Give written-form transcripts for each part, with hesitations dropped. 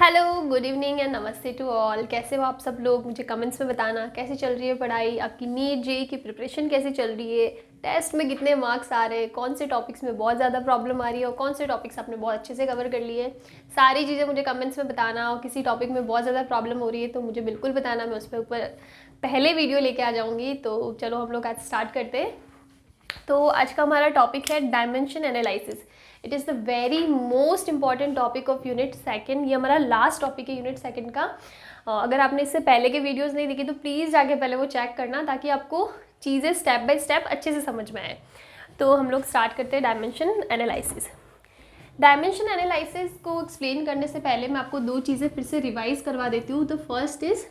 Hello, good evening and नमस्ते to all. कैसे हो आप सब लोग? मुझे कमेंट्स में बताना कैसे चल रही है पढ़ाई, आपकी नीट जेईई की प्रिपरेशन कैसे चल रही है, टेस्ट में कितने मार्क्स आ रहे हैं, कौन से टॉपिक्स में बहुत ज़्यादा प्रॉब्लम आ रही है और कौन से टॉपिक्स आपने बहुत अच्छे से कवर कर लिए। सारी चीज़ें मुझे कमेंट्स में बताना। और किसी टॉपिक में बहुत ज़्यादा प्रॉब्लम हो रही है तो मुझे बिल्कुल बताना, मैं उस पर ऊपर पहले वीडियो लेके आ जाऊँगी। तो चलो हम लोग आज स्टार्ट करते हैं। तो आज का हमारा टॉपिक है dimension analysis. It is the very most important topic of unit second. ये हमारा लास्ट टॉपिक है यूनिट सेकंड का। अगर आपने इससे पहले के वीडियोस नहीं देखी तो प्लीज़ जाके पहले वो चेक करना, ताकि आपको चीज़ें स्टेप बाय स्टेप अच्छे से समझ में आए। तो हम लोग स्टार्ट करते हैं डायमेंशन एनालिसिस। डायमेंशन एनालिसिस को एक्सप्लेन करने से पहले मैं आपको दो चीज़ें फिर से रिवाइज करवा देती हूँ। The first is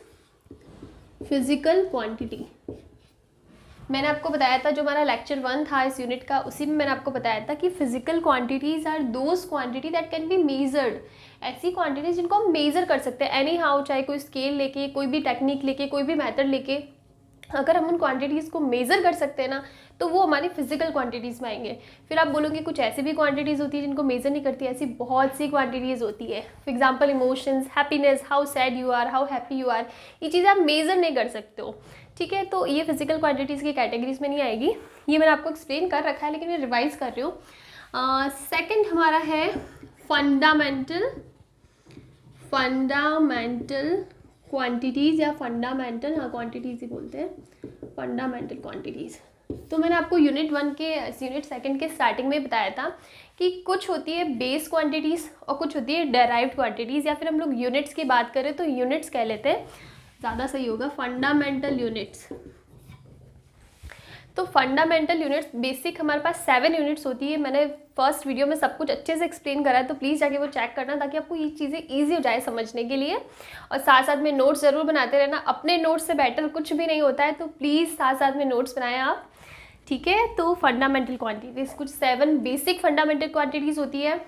physical quantity. मैंने आपको बताया था, जो हमारा लेक्चर 1 था इस यूनिट का, उसी में मैंने आपको बताया था कि physical quantities are those quantity that can be measured. ऐसी क्वांटिटीज जिनको हम मेज़र कर सकते हैं एनी हाउ, चाहे कोई स्केल लेके, कोई भी टेक्निक लेके, कोई भी मेथड लेके, अगर हम उन क्वांटिटीज़ को मेज़र कर सकते हैं ना, तो वो हमारी फिजिकल क्वांटिटीज़ में आएंगे। फिर आप बोलोगे कुछ ऐसी भी क्वांटिटीज़ होती है जिनको मेज़र नहीं करती। ऐसी बहुत सी क्वांटिटीज़ होती है। For example emotions, happiness, how sad you are, how happy you are, ये चीज़ें आप मेज़र नहीं कर सकते हो। ठीक है, तो ये फिजिकल क्वांटिटीज़ की कैटेगरीज में नहीं आएगी। ये मैंने आपको एक्सप्लेन कर रखा है, लेकिन मैं रिवाइज कर रही हूँ। सेकेंड हमारा है फंडामेंटल क्वांटिटीज़ या फंडामेंटल, हाँ क्वांटिटीज़ ही बोलते हैं, फंडामेंटल क्वांटिटीज़। तो मैंने आपको यूनिट 1 के यूनिट सेकंड के स्टार्टिंग में बताया था कि कुछ होती है बेस क्वांटिटीज़ और कुछ होती है डेराइव्ड क्वांटिटीज़, या फिर हम लोग यूनिट्स की बात करें तो यूनिट्स कह लेते हैं, ज़्यादा सही होगा, फंडामेंटल यूनिट्स। तो फंडामेंटल यूनिट्स बेसिक हमारे पास 7 यूनिट्स होती है। मैंने फर्स्ट वीडियो में सब कुछ अच्छे से एक्सप्लेन करा है, तो प्लीज़ जाके वो चेक करना, ताकि आपको ये चीज़ें ईजी हो जाए समझने के लिए। और साथ साथ में नोट्स ज़रूर बनाते रहना। अपने नोट्स से बेटर कुछ भी नहीं होता है, तो प्लीज़ साथ साथ में नोट्स बनाएं आप। ठीक है, तो फंडामेंटल क्वांटिटीज़ कुछ 7 बेसिक फंडामेंटल क्वांटिटीज़ होती है।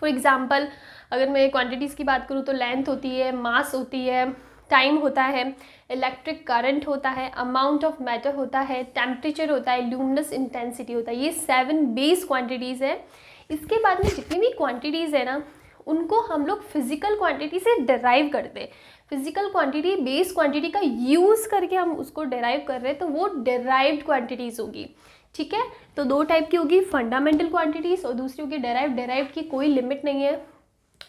फॉर एग्जाम्पल अगर मैं क्वांटिटीज़ की बात करूँ तो लेंथ होती है, मास होती है, टाइम होता है, इलेक्ट्रिक करंट होता है, अमाउंट ऑफ मैटर होता है, टेम्परेचर होता है, ल्यूमिनस इंटेंसिटी होता है। ये 7 बेस क्वांटिटीज़ है। इसके बाद में जितनी भी क्वांटिटीज़ है ना, उनको हम लोग फिजिकल क्वांटिटी से डिराइव करते हैं। फिजिकल क्वांटिटी बेस क्वांटिटी का यूज़ करके हम उसको डिराइव कर रहे हैं, तो वो डिराइव्ड क्वांटिटीज़ होगी। ठीक है, तो दो टाइप की होगी, फंडामेंटल क्वांटिटीज़ और दूसरी होगी डिराइव्ड। डिराइव्ड की कोई लिमिट नहीं है,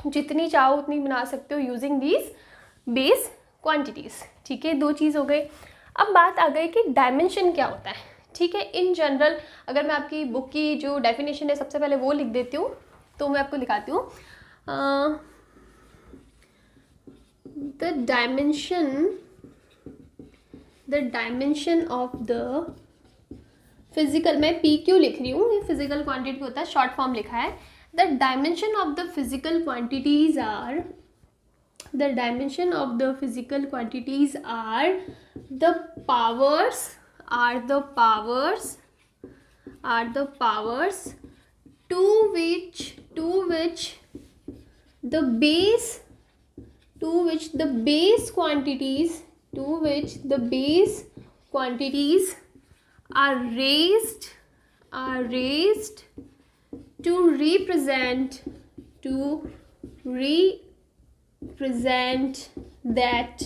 जितनी चाहो उतनी बना सकते हो यूजिंग दीज बेस क्वांटिटीज़। ठीक है, दो चीज़ हो गई। अब बात आ गई कि डायमेंशन क्या होता है। ठीक है, इन जनरल अगर मैं आपकी बुक की जो डेफिनेशन है सबसे पहले वो लिख देती हूँ, तो मैं आपको दिखाती हूँ। The dimension of the physical, मैं पी क्यू लिख रही हूँ, ये फिजिकल क्वांटिटी होता है, शॉर्ट फॉर्म लिखा है। The dimension of the physical quantities are the dimension of the physical quantities are the powers to which the base quantities are raised to represent that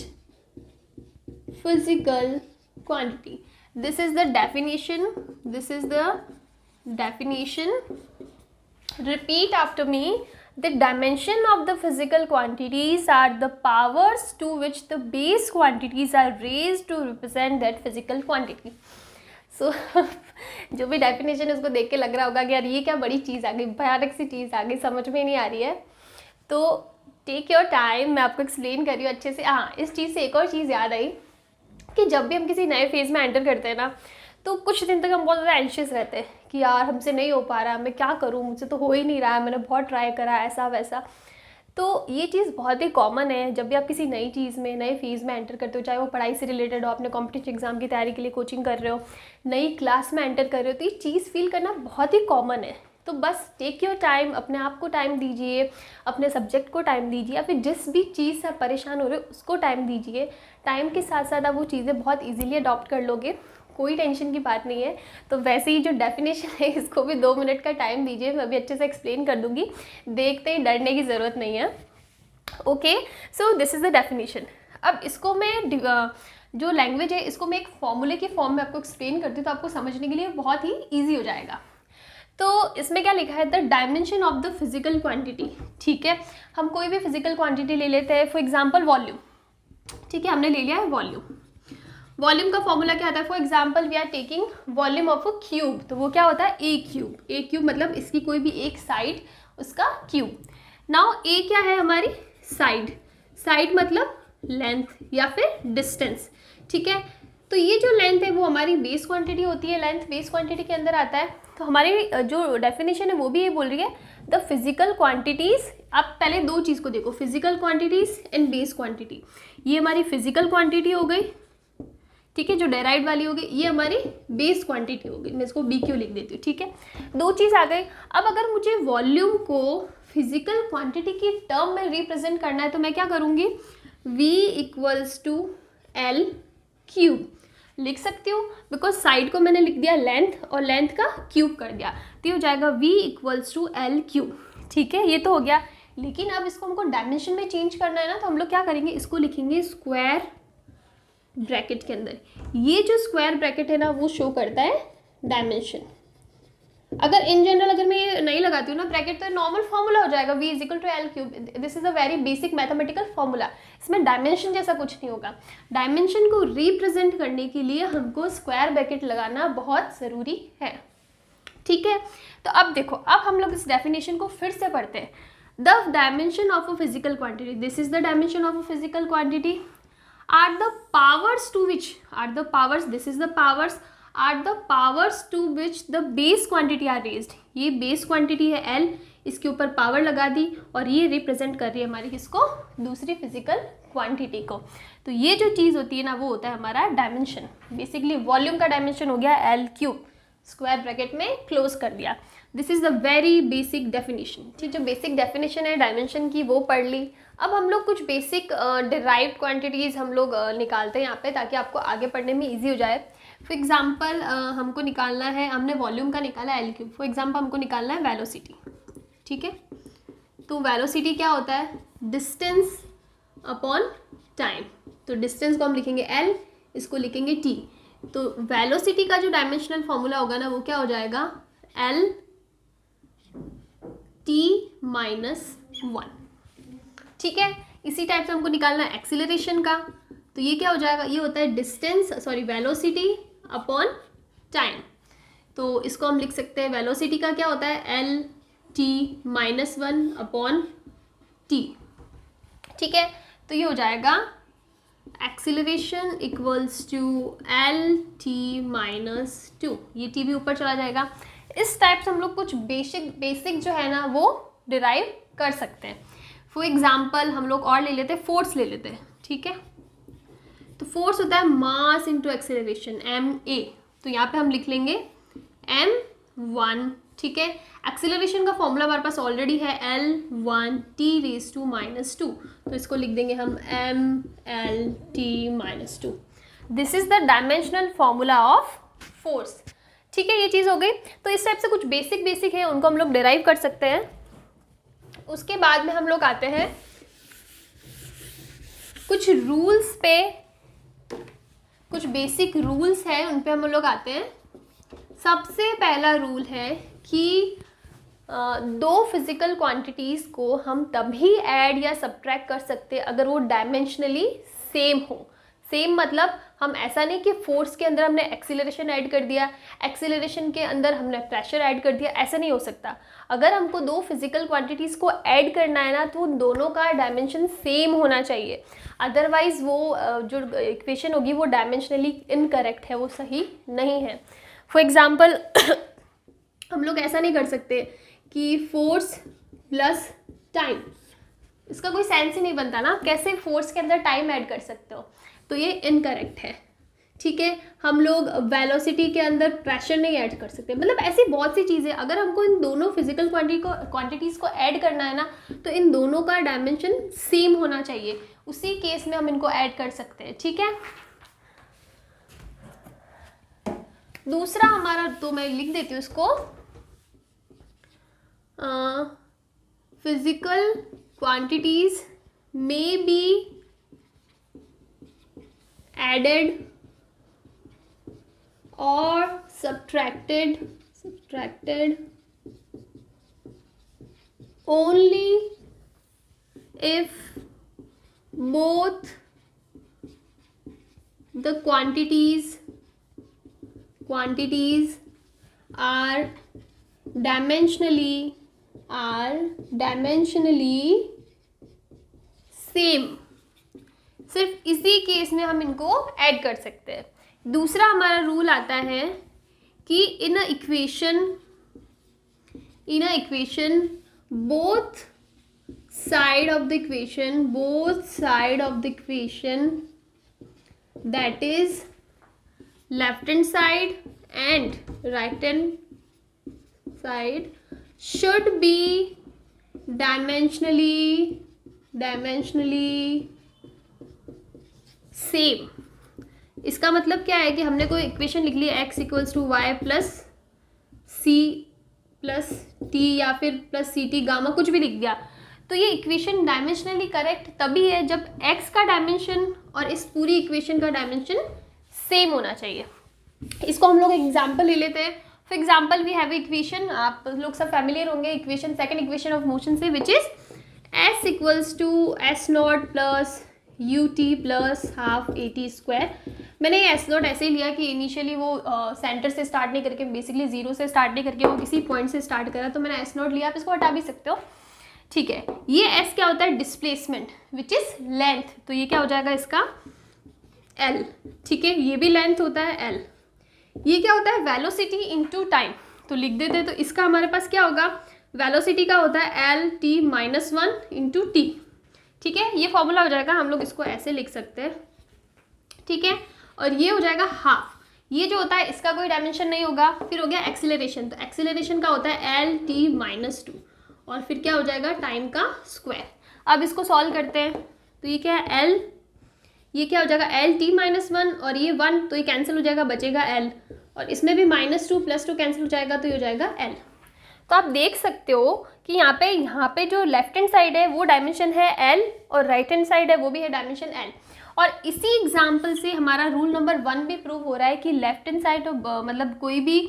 physical quantity. This is the definition. Repeat after me. The dimension of the physical quantities are the powers to which the base quantities are raised to represent that physical quantity. So जो भी definition है उसको देख के लग रहा होगा कि यार ये क्या बड़ी चीज़ आ गई, भयानक सी चीज़ आ गई, समझ में नहीं आ रही है। तो टेक योर टाइम, मैं आपको एक्सप्लेन कर रही हूँ अच्छे से। हाँ, इस चीज़ से एक और चीज़ याद आई कि जब भी हम किसी नए फेज़ में एंटर करते हैं ना, तो कुछ दिन तक हम बहुत ज़्यादा एंशियस रहते हैं कि यार हमसे नहीं हो पा रहा, मैं क्या करूँ, मुझसे तो हो ही नहीं रहा है, मैंने बहुत ट्राई करा, ऐसा वैसा। तो ये चीज़ बहुत ही कॉमन है जब भी आप किसी नई चीज़ में, नए फेज़ में एंटर करते हो, चाहे वो पढ़ाई से रिलेटेड हो, अपने कॉम्पिटिटिव एग्जाम की तैयारी के लिए कोचिंग कर रहे हो, नई क्लास में एंटर कर रहे हो, तो ये चीज़ फील करना बहुत ही कॉमन है। तो बस टेक योर टाइम, अपने आप को टाइम दीजिए, अपने सब्जेक्ट को टाइम दीजिए, या फिर जिस भी चीज़ से आप परेशान हो रहे हो उसको टाइम दीजिए। टाइम के साथ साथ आप वो चीज़ें बहुत इजीली अडॉप्ट कर लोगे, कोई टेंशन की बात नहीं है। तो वैसे ही जो डेफिनेशन है इसको भी 2 मिनट का टाइम दीजिए, मैं भी अच्छे से एक्सप्लेन कर दूँगी, देखते ही डरने की ज़रूरत नहीं है। Okay, so this is the definition. अब इसको मैं जो लैंग्वेज है इसको मैं एक फॉर्मूले की फॉर्म में आपको एक्सप्लेन करती हूँ, तो आपको समझने के लिए बहुत ही ईजी हो जाएगा। तो इसमें क्या लिखा है, the dimension of the physical quantity. ठीक है, हम कोई भी फिजिकल क्वांटिटी ले लेते हैं, फॉर एग्जांपल वॉल्यूम। ठीक है, हमने ले लिया है वॉल्यूम। वॉल्यूम का फॉर्मूला क्या आता है, for example we are taking volume of a cube, तो वो क्या होता है, ए क्यूब। ए क्यूब मतलब इसकी कोई भी एक साइड उसका क्यूब। नाउ ए क्या है, हमारी साइड। साइड मतलब लेंथ या फिर डिस्टेंस। ठीक है, तो ये जो लेंथ है वो हमारी बेस क्वांटिटी होती है, लेंथ बेस क्वांटिटी के अंदर आता है। तो हमारी जो डेफिनेशन है वो भी ये बोल रही है, द फिजिकल क्वांटिटीज़। आप पहले दो चीज़ को देखो, physical quantities and base quantity. ये हमारी फिजिकल क्वांटिटी हो गई, ठीक है, जो डेराइव्ड वाली हो गई। ये हमारी बेस क्वांटिटी हो गई, मैं इसको बी क्यू लिख देती हूँ। ठीक है, दो चीज़ आ गई। अब अगर मुझे वॉल्यूम को फिजिकल क्वांटिटी की टर्म में रिप्रेजेंट करना है तो मैं क्या करूँगी, v equals to L cube लिख सकती हूँ, बिकॉज साइड को मैंने लिख दिया लेंथ और लेंथ का क्यूब कर दिया, तो हो जाएगा v equals to L cube. ठीक है, ये तो हो गया। लेकिन अब इसको हमको डायमेंशन में चेंज करना है ना, तो हम लोग क्या करेंगे, इसको लिखेंगे स्क्वायर ब्रैकेट के अंदर। ये जो स्क्वायर ब्रैकेट है ना वो शो करता है डायमेंशन। अगर इन जनरल अगर मैं ये नहीं लगाती हूँ ना ब्रैकेट, तो नॉर्मल फॉर्मूला हो जाएगा v is equal to L cube. This is a very basic mathematical formula, इसमें डायमेंशन जैसा कुछ नहीं होगा। डायमेंशन को रिप्रेजेंट करने के लिए हमको स्क्वायर ब्रैकेट लगाना बहुत ज़रूरी है। ठीक है, तो अब देखो, अब हम लोग इस डेफिनेशन को फिर से पढ़ते हैं। The dimension of a physical quantity, this is the dimension of a physical quantity, are the powers to which are the powers, this is the powers, are the powers to which the base quantity are raised। ये base quantity है L, इसके ऊपर power लगा दी और ये represent कर रही है हमारी किसको, दूसरी फिजिकल क्वांटिटी को। तो ये जो चीज़ होती है ना वो होता है हमारा डायमेंशन। बेसिकली वॉल्यूम का डायमेंशन हो गया एल क्यूब, स्क्वायर ब्रैकेट में क्लोज कर दिया। This is the very basic definition. ठीक, जो बेसिक डेफिनेशन है डायमेंशन की वो पढ़ ली। अब हम लोग कुछ बेसिक डिराइव्ड क्वांटिटीज़ हम लोग निकालते हैं यहाँ पे, ताकि आपको आगे पढ़ने में इजी हो जाए। फॉर एग्जांपल हमको निकालना है, हमने वॉल्यूम का निकाला एल क्यूब, फॉर एग्जांपल हमको निकालना है वेलोसिटी। ठीक है, तो वेलोसिटी क्या होता है, डिस्टेंस अपॉन टाइम। तो डिस्टेंस को हम लिखेंगे एल, इसको लिखेंगे टी। तो वेलोसिटी का जो डायमेंशनल फॉर्मूला होगा ना वो क्या हो जाएगा, एल टी माइनस 1। ठीक है, इसी टाइप से हमको निकालना है एक्सीलरेशन का, तो ये क्या हो जाएगा, ये होता है डिस्टेंस वेलोसिटी अपॉन टाइम। तो इसको हम लिख सकते हैं, वेलोसिटी का क्या होता है, L T minus 1 upon T. ठीक है, तो ये हो जाएगा acceleration equals to L T minus 2। ये टी भी ऊपर चला जाएगा। इस टाइप से हम लोग कुछ बेसिक जो है ना वो डिराइव कर सकते हैं। फॉर एग्जाम्पल हम लोग और ले लेते हैं, फोर्स ले लेते हैं। ठीक है, तो फोर्स होता है mass into acceleration, M A. तो यहाँ पे हम लिख लेंगे m1। ठीक है, एक्सेलरेशन का फॉर्मूला हमारे पास ऑलरेडी है l1 t raise to minus 2, तो इसको लिख देंगे हम ml t minus 2। This is the dimensional formula of force. ठीक है, ये चीज़ हो गई। तो इस टाइप से कुछ बेसिक है उनको हम लोग डिराइव कर सकते हैं। उसके बाद में हम लोग आते हैं कुछ रूल्स पे, कुछ बेसिक रूल्स हैं उन पे हम लोग आते हैं। सबसे पहला रूल है कि दो फिजिकल क्वांटिटीज़ को हम तभी ऐड या सब्ट्रैक्ट कर सकते हैं अगर वो डायमेंशनली सेम हो। सेम मतलब हम ऐसा नहीं कि फोर्स के अंदर हमने एक्सीलरेशन ऐड कर दिया, एक्सीलरेशन के अंदर हमने प्रेशर ऐड कर दिया, ऐसा नहीं हो सकता। अगर हमको दो फिजिकल क्वांटिटीज़ को ऐड करना है ना तो उन दोनों का डायमेंशन सेम होना चाहिए, अदरवाइज़ वो जो इक्वेशन होगी वो डायमेंशनली इनकरेक्ट है, वो सही नहीं है। फॉर एग्ज़ाम्पल हम लोग ऐसा नहीं कर सकते कि फोर्स प्लस टाइम, इसका कोई सेंस ही नहीं बनता ना, कैसे फोर्स के अंदर टाइम ऐड कर सकते हो, तो ये इनकरेक्ट है। ठीक है, हम लोग वेलोसिटी के अंदर प्रेशर नहीं ऐड कर सकते। मतलब ऐसी बहुत सी चीज़ें, अगर हमको इन दोनों फिजिकल क्वांटिटीज़ को ऐड करना है ना तो इन दोनों का डायमेंशन सेम होना चाहिए, उसी केस में हम इनको ऐड कर सकते हैं। ठीक है, दूसरा हमारा, तो मैं लिख देती हूँ इसको, physical quantities may be added or subtracted only if both the quantities are dimensionally same. सिर्फ इसी केस में हम इनको ऐड कर सकते हैं। दूसरा हमारा रूल आता है कि in a equation both side of the equation that is left hand side and right hand side should be dimensionally same। इसका मतलब क्या है कि हमने कोई इक्वेशन लिख ली x equals to Y plus C plus T या फिर प्लस सी टी गामा कुछ भी लिख दिया, तो ये इक्वेशन डायमेंशनली करेक्ट तभी है जब x का डायमेंशन और इस पूरी इक्वेशन का डायमेंशन सेम होना चाहिए। इसको हम लोग एग्जांपल ले लेते हैं। For example we have equation, आप लोग सब फैमिलियर होंगे equation, second equation of motion से, which is s equals to s not plus u t plus half a t square. मैंने ये एस नॉट ऐसे ही लिया कि इनिशियली वो सेंटर से स्टार्ट नहीं करके, बेसिकली जीरो से स्टार्ट नहीं करके वो किसी पॉइंट से स्टार्ट करा, तो मैंने एस नॉट लिया। आप इसको हटा भी सकते हो, ठीक है। ये s क्या होता है, डिस्प्लेसमेंट विच इज लेंथ, तो ये क्या हो जाएगा इसका l, ठीक है। ये भी लेंथ होता है l। ये क्या होता है, वेलोसिटी इनटू टाइम, तो लिख देते हैं। तो इसका हमारे पास क्या होगा, वेलोसिटी का होता है l t minus 1 into T, ठीक है। ये फॉर्मूला हो जाएगा, हम लोग इसको ऐसे लिख सकते हैं, ठीक है। और ये हो जाएगा हाफ। ये जो होता है इसका कोई डायमेंशन नहीं होगा। फिर हो गया एक्सीलरेशन, तो एक्सीलरेशन का होता है l t माइनस 2 और फिर क्या हो जाएगा टाइम का स्क्वायर। अब इसको सॉल्व करते हैं, तो ये क्या है l, ये क्या हो जाएगा l t माइनस 1 और ये 1, तो ये कैंसिल हो जाएगा, बचेगा l, और इसमें भी माइनस 2 प्लस 2 कैंसिल हो जाएगा, तो ये हो जाएगा l। तो आप देख सकते हो कि यहाँ पे जो लेफ्ट हैंड साइड है वो डायमेंशन है l और राइट हैंड साइड है वो भी है डायमेंशन l। और इसी एग्जाम्पल से हमारा रूल नंबर 1 भी प्रूव हो रहा है कि लेफ्ट हैंड साइड मतलब कोई भी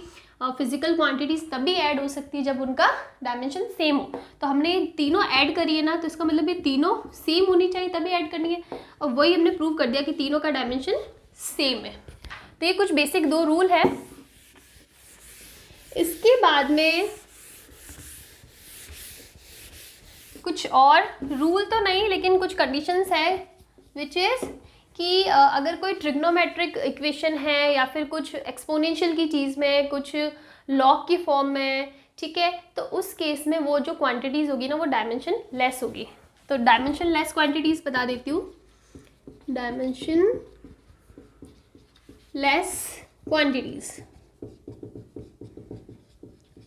फिजिकल क्वांटिटीज तभी ऐड हो सकती है जब उनका डायमेंशन सेम हो। तो हमने तीनों ऐड करी है ना, तो इसका मतलब ये तीनों सेम होनी चाहिए तभी ऐड करनी है, और वही हमने प्रूव कर दिया कि तीनों का डायमेंशन सेम है। तो ये कुछ बेसिक 2 रूल है। इसके बाद में कुछ और रूल तो नहीं, लेकिन कुछ कंडीशंस है, विच इज़ कि अगर कोई ट्रिग्नोमेट्रिक इक्वेशन है या फिर कुछ एक्सपोनेंशियल की चीज़ में, कुछ लॉग की फॉर्म में, ठीक है, तो उस केस में वो जो क्वांटिटीज़ होगी ना वो डायमेंशन लेस होगी। तो डायमेंशन लेस क्वांटिटीज़ बता देती हूँ। डायमेंशन लेस क्वांटिटीज़,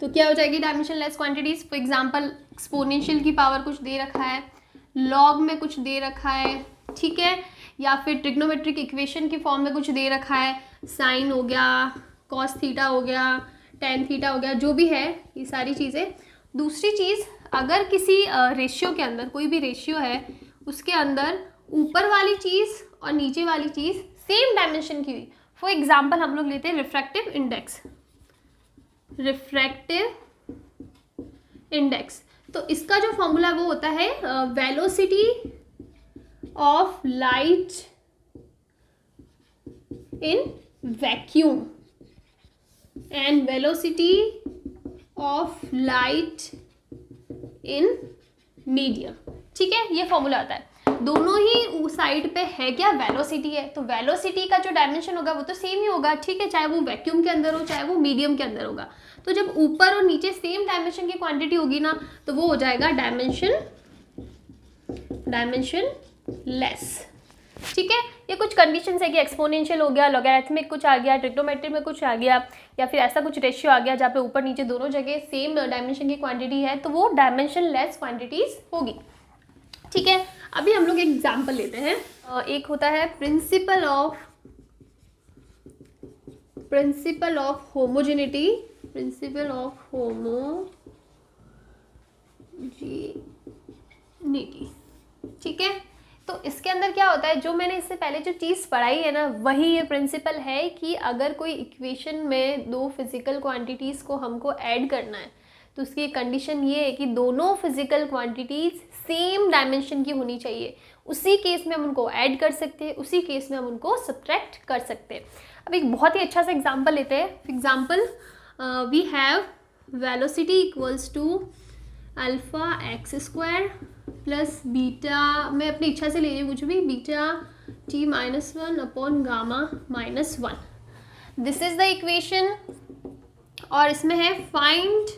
तो क्या हो जाएगी dimension less quantities. For example exponential की पावर कुछ दे रखा है, लॉग में कुछ दे रखा है, ठीक है, या फिर ट्रिग्नोमेट्रिक इक्वेशन की फॉर्म में कुछ दे रखा है, साइन हो गया, कॉस थीटा हो गया, टेन थीटा हो गया, जो भी है ये सारी चीज़ें। दूसरी चीज़, अगर किसी रेशियो के अंदर, कोई भी रेशियो है उसके अंदर ऊपर वाली चीज़ और नीचे वाली चीज़ सेम डायमेंशन की हुई, फॉर एग्जांपल हम लोग लेते हैं रिफ्रैक्टिव इंडेक्स। तो इसका जो फॉर्मूला वो होता है velocity of light in vacuum and velocity of light in medium, ठीक है। ये फॉर्मूला आता है। दोनों ही साइड पे है क्या, वेलोसिटी है, तो वेलोसिटी का जो डायमेंशन होगा वो तो सेम ही होगा, ठीक है, चाहे वो वैक्यूम के अंदर हो चाहे वो मीडियम के अंदर होगा। तो जब ऊपर और नीचे सेम डायमेंशन की क्वांटिटी होगी ना, तो वो हो जाएगा डायमेंशन लेस, ठीक है। ये कुछ कंडीशंस है कि एक्सपोनेंशियल हो गया, लॉगरिथमिक कुछ आ गया, ट्रिग्नोमेट्रिक में कुछ आ गया, या फिर ऐसा कुछ रेशियो आ गया जहाँ पे ऊपर नीचे दोनों जगह सेम डायमेंशन की क्वांटिटी है, तो वो डायमेंशन लेस क्वांटिटीज होगी, ठीक है। अभी हम लोग एक एग्जाम्पल लेते हैं। एक होता है प्रिंसिपल ऑफ होमोजेनिटी, ठीक है। तो इसके अंदर क्या होता है, जो मैंने इससे पहले जो चीज़ पढ़ाई है ना, वही ये प्रिंसिपल है कि अगर कोई इक्वेशन में दो फिजिकल क्वांटिटीज़ को हमको ऐड करना है तो उसकी कंडीशन ये है कि दोनों फिजिकल क्वांटिटीज़ सेम डायमेंशन की होनी चाहिए। उसी केस में हम उनको ऐड कर सकते हैं, उसी केस में हम उनको सब्ट्रैक्ट कर सकते हैं। अब एक बहुत ही अच्छा सा एग्जांपल लेते हैं। For example we have velocity equals to alpha x square plus beta, मैं अपनी इच्छा से ले रही हूँ कुछ भी, beta t minus one upon gamma minus one. This is the equation और इसमें है find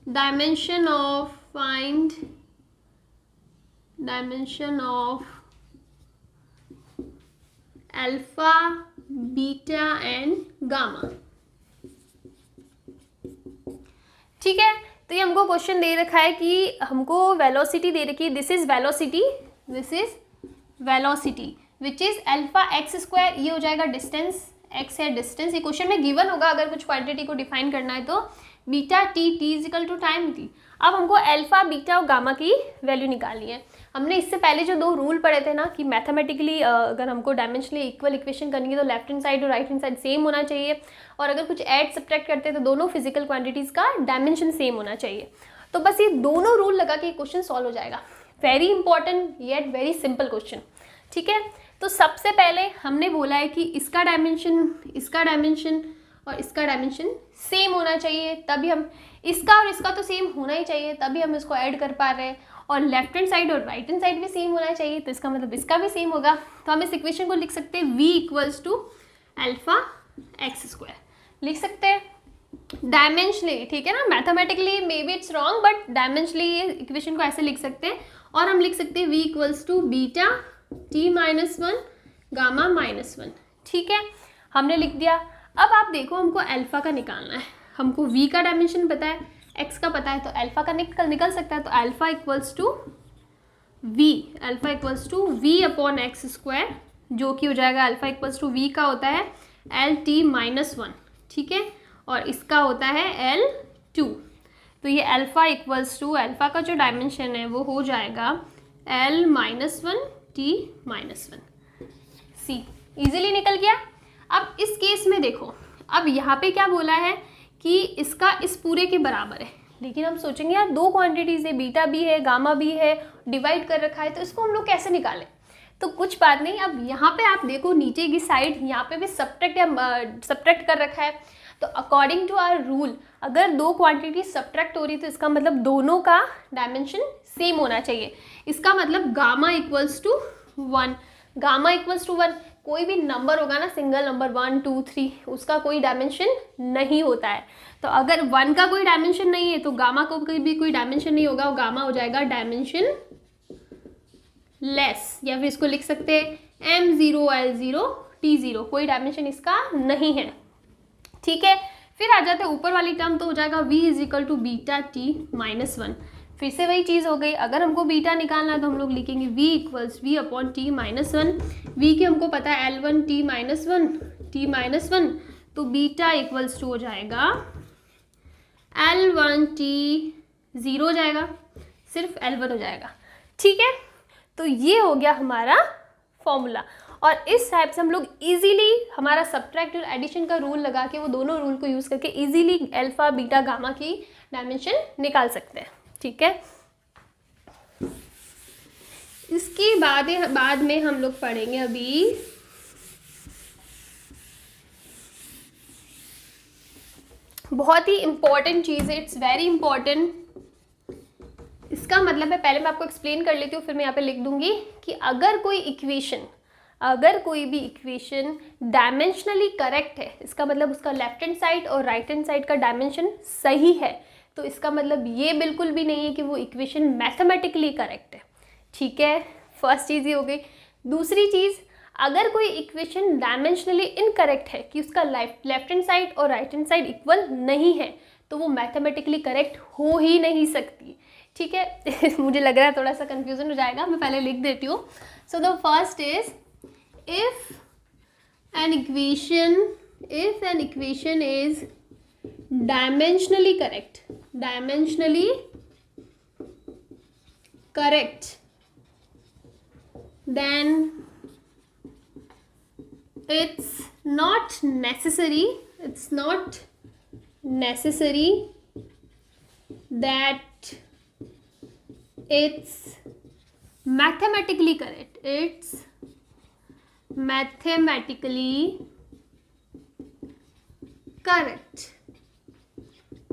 dimension of alpha beta and gamma. ठीक है, तो ये हमको क्वेश्चन दे रखा है कि हमको वेलोसिटी दे रखी है, this is velocity which is alpha x square, ये हो जाएगा डिस्टेंस, एक्स है डिस्टेंस, ये क्वेश्चन में गिवन होगा अगर कुछ क्वांटिटी को डिफाइन करना है तो, beta T is equal to time T. अब हमको अल्फा बीटा और गामा की वैल्यू निकालनी है। हमने इससे पहले जो दो रूल पढ़े थे ना कि मैथमेटिकली अगर हमको डायमेंशनली इक्वल इक्वेशन करनी है तो लेफ्ट हैंड साइड और राइट हैंड साइड सेम होना चाहिए, और अगर कुछ ऐड सब्ट्रैक्ट करते हैं तो दोनों फिजिकल क्वांटिटीज़ का डायमेंशन सेम होना चाहिए। तो बस ये दोनों रूल लगा के क्वेश्चन सॉल्व हो जाएगा। Very important yet very simple question. ठीक है, तो सबसे पहले हमने बोला है कि इसका डायमेंशन और इसका डायमेंशन सेम होना चाहिए, तभी हम इसका और इसका तो सेम होना ही चाहिए, तभी हम इसको ऐड कर पा रहे हैं, और लेफ्ट हैंड साइड और राइट हैंड साइड भी सेम होना चाहिए, तो इसका मतलब इसका भी सेम होगा। तो हम इस इक्वेशन को लिख सकते हैं v equals to alpha x square, लिख सकते हैं डायमेंशनली। ठीक है ना, mathematically maybe it's wrong but dimensionally ये इक्वेशन को ऐसे लिख सकते हैं। और हम लिख सकते हैं v equals to beta t minus one gamma minus one. ठीक है, हमने लिख दिया। अब आप देखो हमको अल्फा का निकालना है, हमको v का डायमेंशन पता है, x का पता है, तो अल्फा का निकल सकता है। तो alpha equals to v upon x square, जो कि हो जाएगा अल्फा इक्वल्स टू v का होता है एल टी माइनस वन। ठीक है, और इसका होता है एल टू। तो ये अल्फा इक्वल्स टू अल्फा का जो डायमेंशन है वो हो जाएगा L minus one T minus one. See इजीली निकल गया। अब इस केस में देखो, अब यहाँ पे क्या बोला है कि इसका इस पूरे के बराबर है, लेकिन हम सोचेंगे यार दो क्वांटिटीज़ है, बीटा भी है गामा भी है, डिवाइड कर रखा है, तो इसको हम लोग कैसे निकालें। तो कुछ बात नहीं, अब यहाँ पे आप देखो नीचे की साइड यहाँ पे भी सब्ट्रैक्ट कर रखा है। तो अकॉर्डिंग टू आवर रूल अगर दो क्वांटिटी सब्ट्रैक्ट हो रही तो इसका मतलब दोनों का डायमेंशन सेम होना चाहिए। इसका मतलब गामा इक्वल्स टू वन, कोई भी नंबर होगा ना, सिंगल नंबर 1 2 3, उसका कोई डायमेंशन नहीं होता है। तो अगर 1 का कोई डायमेंशन नहीं है तो गामा को भी कोई डायमेंशन नहीं होगा, और गामा हो जाएगा डायमेंशन लेस, या फिर इसको लिख सकते हैं m0 l0 t0, कोई डायमेंशन इसका नहीं है। ठीक है, फिर आ जाते हैं ऊपर वाली टर्म, तो हो जाएगा v is equal to beta T minus one. फिर से वही चीज़ हो गई, अगर हमको बीटा निकालना है तो हम लोग लिखेंगे v equals v upon T minus one. V की हमको पता है L1 t माइनस वन, तो बीटा इक्वल्स टू हो जाएगा L1 t, ज़ीरो हो जाएगा, सिर्फ L1 हो जाएगा। ठीक है, तो ये हो गया हमारा फॉर्मूला, और इस टाइप से हम लोग इजीली हमारा सब्ट्रैक्ट और एडिशन का रूल लगा के वो दोनों रूल को यूज़ करके इजीली अल्फा बीटा गामा की डायमेंशन निकाल सकते हैं। ठीक है, इसके बाद में हम लोग पढ़ेंगे अभी बहुत ही इंपॉर्टेंट चीज़ है, इट्स वेरी इंपॉर्टेंट। इसका मतलब है, पहले मैं आपको एक्सप्लेन कर लेती हूँ, फिर मैं यहाँ पे लिख दूंगी कि अगर कोई भी इक्वेशन डायमेंशनली करेक्ट है, इसका मतलब उसका लेफ्ट हैंड साइड और राइट हैंड साइड का डायमेंशन सही है, तो इसका मतलब ये बिल्कुल भी नहीं है कि वो इक्वेशन मैथमेटिकली करेक्ट है। ठीक है, फर्स्ट चीज़ ये हो गई। दूसरी चीज़, अगर कोई इक्वेशन डायमेंशनली इनकरेक्ट है कि उसका लेफ्ट हैंड साइड और राइट हैंड साइड इक्वल नहीं है, तो वो मैथमेटिकली करेक्ट हो ही नहीं सकती। ठीक है मुझे लग रहा है थोड़ा सा कंफ्यूजन हो जाएगा, मैं पहले लिख देती हूँ। So the first is if an equation is dimensionally correct then it's not necessary that it's mathematically correct. It's mathematically correct.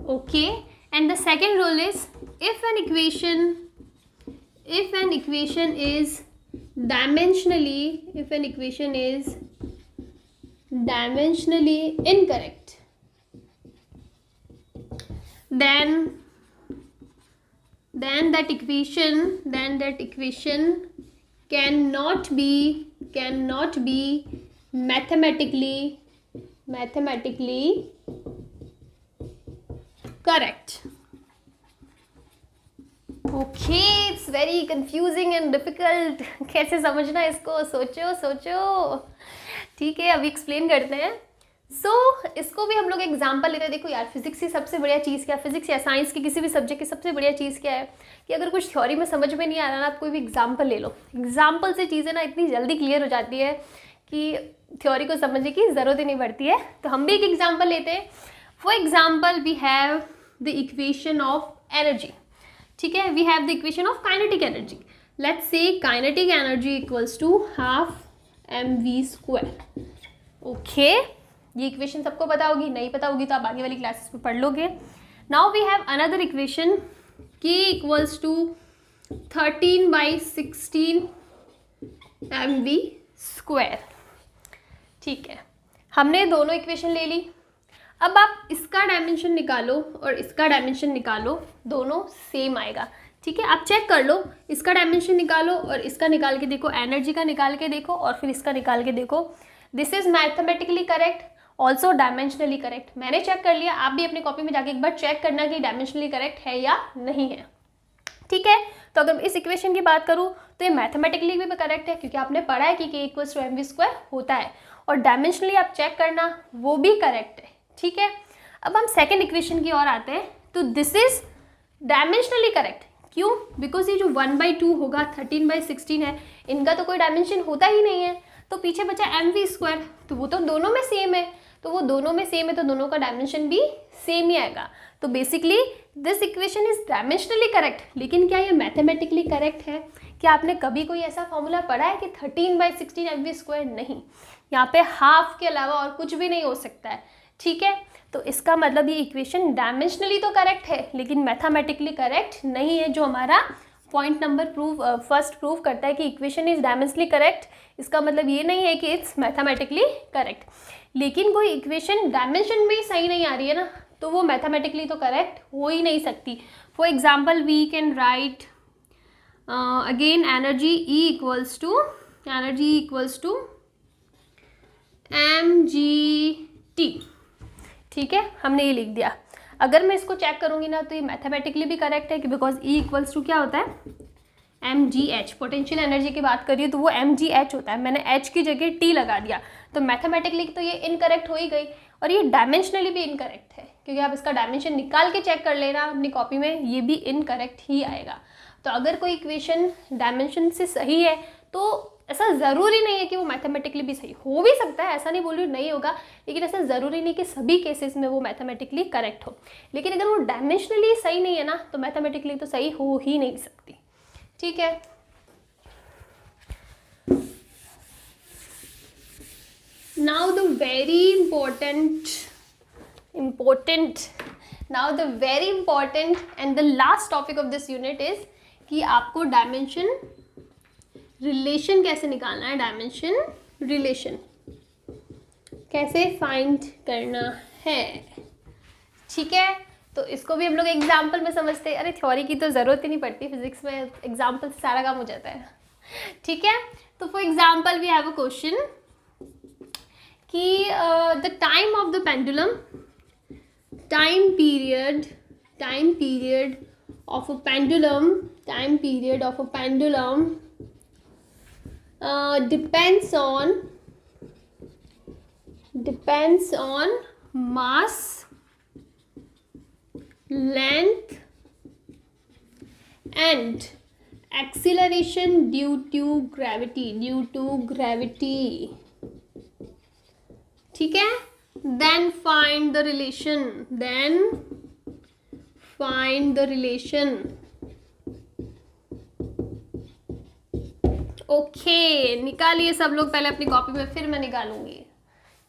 Okay, and the second rule is if an equation is dimensionally incorrect, then that equation cannot be mathematically correct. Okay, it's very confusing and difficult. कैसे समझना इसको, सोचो. ठीक है, अभी explain करते हैं. इसको भी हम लोग एग्जाम्पल लेते हैं. देखो यार, फिजिक्स की सबसे बढ़िया चीज़ क्या है, फिजिक्स या साइंस की किसी भी सब्जेक्ट की सबसे बढ़िया चीज़ क्या है कि अगर कुछ थ्योरी में समझ में नहीं आ रहा ना, आप कोई भी एग्जाम्पल ले लो. एग्जाम्पल से चीज़ें ना इतनी जल्दी क्लियर हो जाती है कि थ्योरी को समझने की ज़रूरत ही नहीं पड़ती है. तो हम भी एक एग्जाम्पल लेते हैं. For example we have the equation of energy. ठीक है, we have the equation of kinetic energy. Let's say kinetic energy equals to half mv². Okay, ये इक्वेशन सबको पता होगी. नहीं पता होगी तो आप आगे वाली क्लासेस में पढ़ लोगे. Now we have another equation k equals to 13/16 mv². ठीक है, हमने दोनों इक्वेशन ले ली. अब आप इसका डायमेंशन निकालो और इसका डायमेंशन निकालो, दोनों सेम आएगा. ठीक है, आप चेक कर लो, इसका डायमेंशन निकालो और इसका निकाल के देखो, एनर्जी का निकाल के देखो और फिर इसका निकाल के देखो. This is mathematically correct, also dimensionally correct. मैंने चेक कर लिया, आप भी अपनी कॉपी में जाके एक बार चेक करना कि डायमेंशनली करेक्ट है या नहीं है. ठीक है, तो अगर इस इक्वेशन की बात करूँ तो ये मैथमेटिकली भी करेक्ट है क्योंकि आपने पढ़ा है कि k इक्वल्स टू mv² होता है. और डायमेंशनली आप चेक करना, वो भी करेक्ट है. ठीक है, अब हम सेकेंड इक्वेशन की ओर आते हैं. तो दिस इज डायमेंशनली करेक्ट. क्यों? बिकॉज ये जो 1/2 होगा 13/16 है, इनका तो कोई डायमेंशन होता ही नहीं है. तो पीछे बचा mv², तो वो तो दोनों में सेम है. तो वो दोनों में सेम है तो दोनों का डायमेंशन भी सेम ही आएगा. तो basically this equation is dimensionally correct. लेकिन क्या ये मैथमेटिकली करेक्ट है? क्या आपने कभी कोई ऐसा फॉर्मूला पढ़ा है कि 13/16 mv²? नहीं, यहाँ पे हाफ के अलावा और कुछ भी नहीं हो सकता है. ठीक है, तो इसका मतलब ये इक्वेशन डायमेंशनली तो करेक्ट है लेकिन मैथमेटिकली करेक्ट नहीं है, जो हमारा पॉइंट नंबर फर्स्ट प्रूव करता है कि इक्वेशन इज डायमेंशनली करेक्ट. इसका मतलब ये नहीं है कि इट्स मैथमेटिकली करेक्ट. लेकिन कोई इक्वेशन डायमेंशन में ही सही नहीं आ रही है ना, तो वो मैथमेटिकली तो करेक्ट हो ही नहीं सकती. For example we can write again energy equals to mgt. ठीक है, हमने ये लिख दिया. अगर मैं इसको चेक करूँगी ना तो ये मैथमेटिकली भी करेक्ट है कि बिकॉज E इक्वल्स टू क्या होता है, mgh. पोटेंशियल एनर्जी की बात करिए तो वो mgh होता है. मैंने h की जगह t लगा दिया, तो मैथमेटिकली तो ये इनकरेक्ट हो ही गई. और ये डायमेंशनली भी इनकरेक्ट है क्योंकि आप इसका डायमेंशन निकाल के चेक कर लेना अपनी कॉपी में, ये भी इनकरेक्ट ही आएगा. तो अगर कोई इक्वेशन डायमेंशन से सही है तो ऐसा ज़रूरी नहीं है कि वो मैथमेटिकली भी सही हो. भी सकता है, ऐसा नहीं बोल रही नहीं होगा, लेकिन ऐसा ज़रूरी नहीं कि सभी केसेस में वो मैथमेटिकली करेक्ट हो. लेकिन अगर वो डायमेंशनली सही नहीं है ना तो मैथमेटिकली तो सही हो ही नहीं सकती. ठीक है, now the very important and the last topic of this unit is कि आपको डायमेंशन रिलेशन कैसे निकालना है. डायमेंशन रिलेशन कैसे फाइंड करना है. ठीक है, तो इसको भी हम लोग एग्जाम्पल में समझते हैं. अरे थ्योरी की तो ज़रूरत ही नहीं पड़ती, फिजिक्स में एग्जाम्पल से सारा काम हो जाता है. ठीक है, तो for example we have a question कि the time of the pendulum, time period of a pendulum depends on mass, length and acceleration due to gravity, ठीक है। Then find the relation, okay निकालिए सब लोग पहले अपनी कॉपी में, फिर मैं निकालूंगी,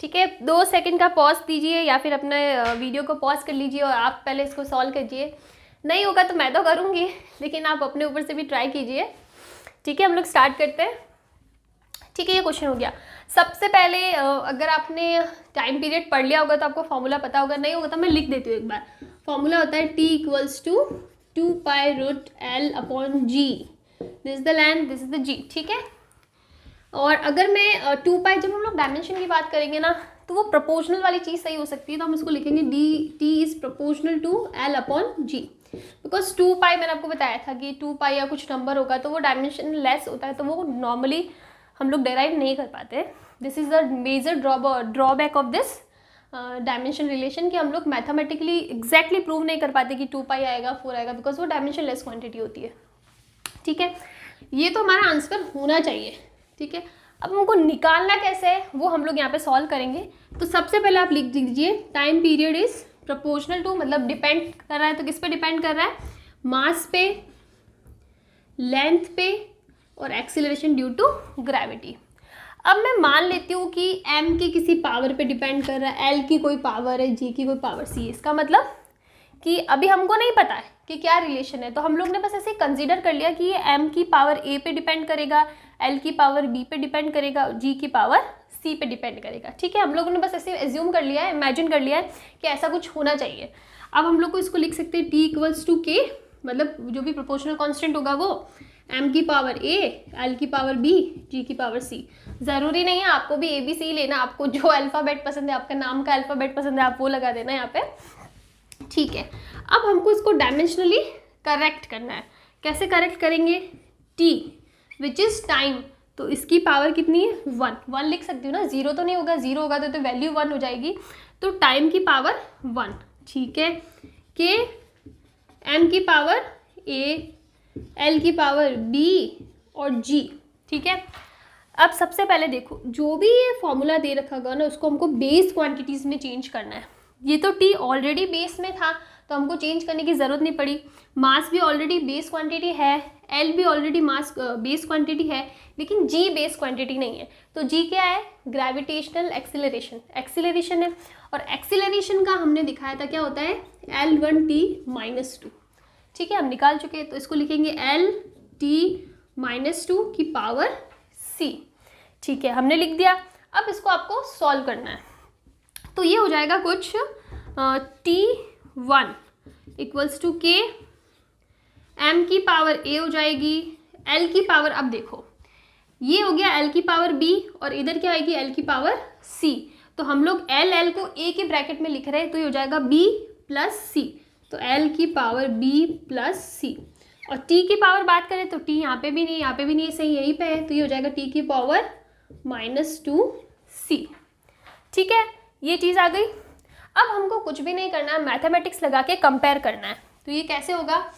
ठीक है। 2 सेकंड का पॉज दीजिए या फिर अपने वीडियो को पॉज कर लीजिए और आप पहले इसको सॉल्व कीजिए। नहीं होगा तो मैं तो करूँगी, लेकिन आप अपने ऊपर से भी ट्राई कीजिए, ठीक है। हम लोग स्टार्ट करते हैं, ठीक है। ये क्वेश्चन हो गया। सबसे पहले अगर आपने टाइम पीरियड पढ़ लिया होगा तो आपको फॉर्मूला पता होगा, नहीं होगा तो मैं लिख देती हूँ एक बार। फॉर्मूला होता है T = 2π√L/G, this is the length, this is the G, ठीक है। और अगर मैं 2π, जब हम लोग डायमेंशन की बात करेंगे ना तो वो प्रोपोर्शनल वाली चीज़ सही हो सकती है, तो हम इसको लिखेंगे T is proportional to L/G, because 2π मैंने आपको बताया था कि 2π या कुछ नंबर होगा तो वो डायमेंशन लेस होता है, तो वो नॉर्मली हम लोग डेराइव नहीं कर पाते। This is the major drawback of this dimension relation, कि हम लोग मैथमेटिकली एग्जैक्टली प्रूव नहीं कर पाते कि 2π आएगा 4 आएगा, बिकॉज वो डायमेंशन लेस क्वांटिटी होती है, ठीक है। ये तो हमारा आंसर होना चाहिए, ठीक है। अब हमको निकालना कैसे है वो हम लोग यहाँ पे सॉल्व करेंगे। तो सबसे पहले आप लिख दीजिए time period is proportional to, मतलब डिपेंड कर रहा है, तो किस पे डिपेंड कर रहा है, मास पे, लेंथ पे और एक्सीलरेशन ड्यू टू ग्रेविटी। अब मैं मान लेती हूँ कि m की किसी पावर पे डिपेंड कर रहा है, l की कोई पावर है, g की कोई पावर c, इसका मतलब कि अभी हमको नहीं पता है कि क्या रिलेशन है, तो हम लोग ने बस ऐसे कंसीडर कर लिया कि ये m की पावर a पे डिपेंड करेगा, l की पावर b पे डिपेंड करेगा, g की पावर c पे डिपेंड करेगा, ठीक है। हम लोगों ने बस ऐसे एज्यूम कर लिया है, इमेजिन कर लिया है कि ऐसा कुछ होना चाहिए। अब हम लोग को इसको लिख सकते हैं T = K, मतलब जो भी प्रोपोर्शनल कांस्टेंट होगा वो m की पावर a, l की पावर b, g की पावर c। ज़रूरी नहीं है आपको भी ABC लेना, आपको जो अल्फ़ाबेट पसंद है, आपका नाम का अल्फ़ाबेट पसंद है, आप वो लगा देना यहाँ पे, ठीक है। अब हमको इसको डायमेंशनली करेक्ट करना है। कैसे करेक्ट करेंगे, T विच इज़ टाइम, तो इसकी पावर कितनी है 1 लिख सकती हूँ ना, 0 तो नहीं होगा, 0 होगा तो वैल्यू 1 हो जाएगी, तो टाइम की पावर 1, ठीक है। K m की पावर a, l की पावर b और g, ठीक है। अब सबसे पहले देखो, जो भी ये फॉर्मूला दे रखा होगा ना उसको हमको बेस क्वांटिटीज़ में चेंज करना है। ये तो T ऑलरेडी बेस में था तो हमको चेंज करने की ज़रूरत नहीं पड़ी, मास भी ऑलरेडी बेस क्वांटिटी है, L भी ऑलरेडी मास बेस क्वांटिटी है, लेकिन G बेस क्वांटिटी नहीं है। तो G क्या है, ग्रेविटेशनल एक्सीलरेशन है, और एक्सीलरेशन का हमने दिखाया था क्या होता है, L1T-2, ठीक है। हम निकाल चुके हैं, तो इसको लिखेंगे L-T-2 की पावर C, ठीक है, हमने लिख दिया। अब इसको आपको सॉल्व करना है, तो ये हो जाएगा कुछ T1 = K, m की पावर a हो जाएगी, l की पावर, अब देखो ये हो गया l की पावर b और इधर क्या आएगी l की पावर c, तो हम लोग l को a के ब्रैकेट में लिख रहे हैं, तो ये हो जाएगा b + c, तो l की पावर b + c। और t की पावर बात करें तो t यहाँ पे भी नहीं, यहाँ पे भी नहीं, सही यहीं पे है, तो ये हो जाएगा t की पावर -2c, ठीक है। ये चीज़ आ गई। अब हमको कुछ भी नहीं करना है, मैथमेटिक्स लगा के कंपेयर करना है। तो ये कैसे होगा,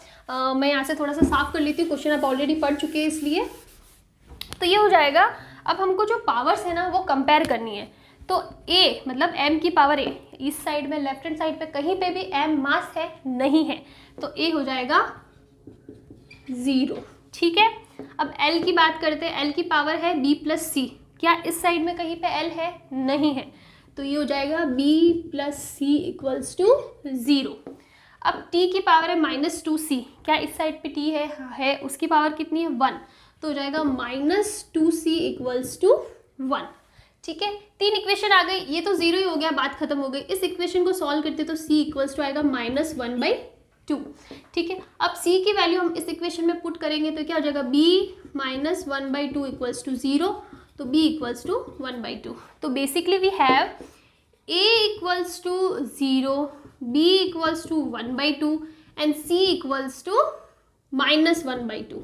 मैं यहाँ से थोड़ा सा साफ कर लेती हूँ, क्वेश्चन आप ऑलरेडी पढ़ चुके हैं इसलिए। तो ये हो जाएगा, अब हमको जो पावर्स है ना वो कंपेयर करनी है। तो a मतलब m की पावर a, इस साइड में लेफ्ट हैंड साइड पे कहीं पे भी m मास है नहीं है, तो a हो जाएगा 0, ठीक है। अब l की बात करते हैं, l की पावर है b + c, क्या इस साइड में कहीं पे l है, नहीं है, तो ये हो जाएगा b + c = 0। अब t की पावर है -2c, क्या इस साइड पे t है, उसकी पावर कितनी है 1, तो हो जाएगा -2c = 1, ठीक है। 3 इक्वेशन आ गई, ये तो 0 ही हो गया, बात खत्म हो गई। इस इक्वेशन को सॉल्व करते तो c = आएगा -1/2, ठीक है। अब c की वैल्यू हम इस इक्वेशन में पुट करेंगे तो क्या हो जाएगा, b - 1/2 = 0, तो b = 1/2। तो basically we have a = 0, b = 1/2 and c = -1/2।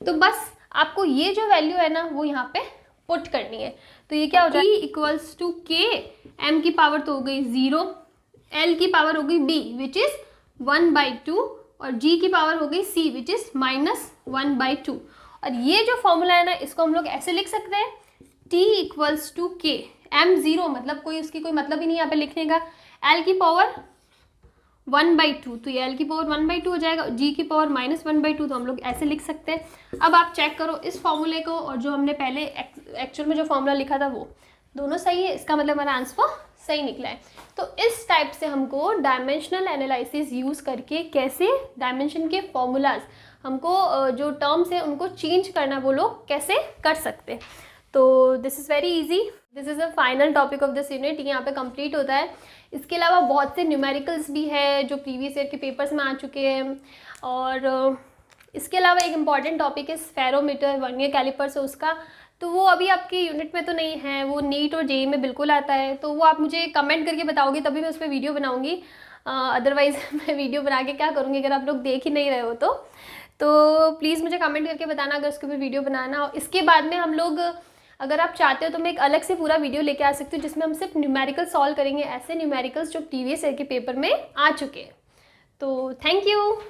तो बस आपको ये जो वैल्यू है ना वो यहाँ पे पुट करनी है। तो ये क्या हो जाएगा, = k, m की पावर तो हो गई 0, l की पावर हो गई b विच इज़ 1/2 और g की पावर हो गई c विच इज़ -1/2। और ये जो फॉर्मूला है ना, इसको हम लोग ऐसे लिख सकते हैं t equals to k, m0 मतलब कोई उसकी कोई मतलब ही नहीं यहाँ पे लिखने का, l की पावर 1/2, तो ये l की पावर 1/2 हो जाएगा, g की पावर -1/2, तो हम लोग ऐसे लिख सकते हैं। अब आप चेक करो इस फॉर्मूले को और जो हमने पहले एक्चुअल में जो फॉर्मूला लिखा था वो दोनों सही है, इसका मतलब हमारा आंसर सही निकला है। तो इस टाइप से हमको डायमेंशनल एनालिसिस यूज़ करके कैसे डायमेंशन के फॉर्मूलाज हमको जो टर्म्स है उनको चेंज करना वो लोग कैसे कर सकते हैं। तो this is very easy, this is the final topic of this unit, यहाँ पे कंप्लीट होता है। इसके अलावा बहुत से न्यूमेरिकल्स भी है जो प्रीवियस ईयर के पेपर्स में आ चुके हैं। और इसके अलावा एक इम्पॉर्टेंट टॉपिक है स्फेरोमीटर, वर्नियर कैलिपर्स है उसका, तो वो अभी आपके यूनिट में तो नहीं है, वो नीट और जेईई में बिल्कुल आता है। तो वो आप मुझे कमेंट करके बताओगे तभी मैं उस पर वीडियो बनाऊँगी, अदरवाइज़ मैं वीडियो बना के क्या करूँगी अगर आप लोग देख ही नहीं रहे हो तो प्लीज़ मुझे कमेंट करके बताना अगर उसके ऊपर वीडियो बनाना। और इसके बाद में हम लोग, अगर आप चाहते हो तो मैं एक अलग से पूरा वीडियो लेके आ सकती हूँ जिसमें हम सिर्फ न्यूमेरिकल सॉल्व करेंगे, ऐसे न्यूमेरिकल्स जो प्रीवियस ईयर के पेपर में आ चुके हैं। तो थैंक यू।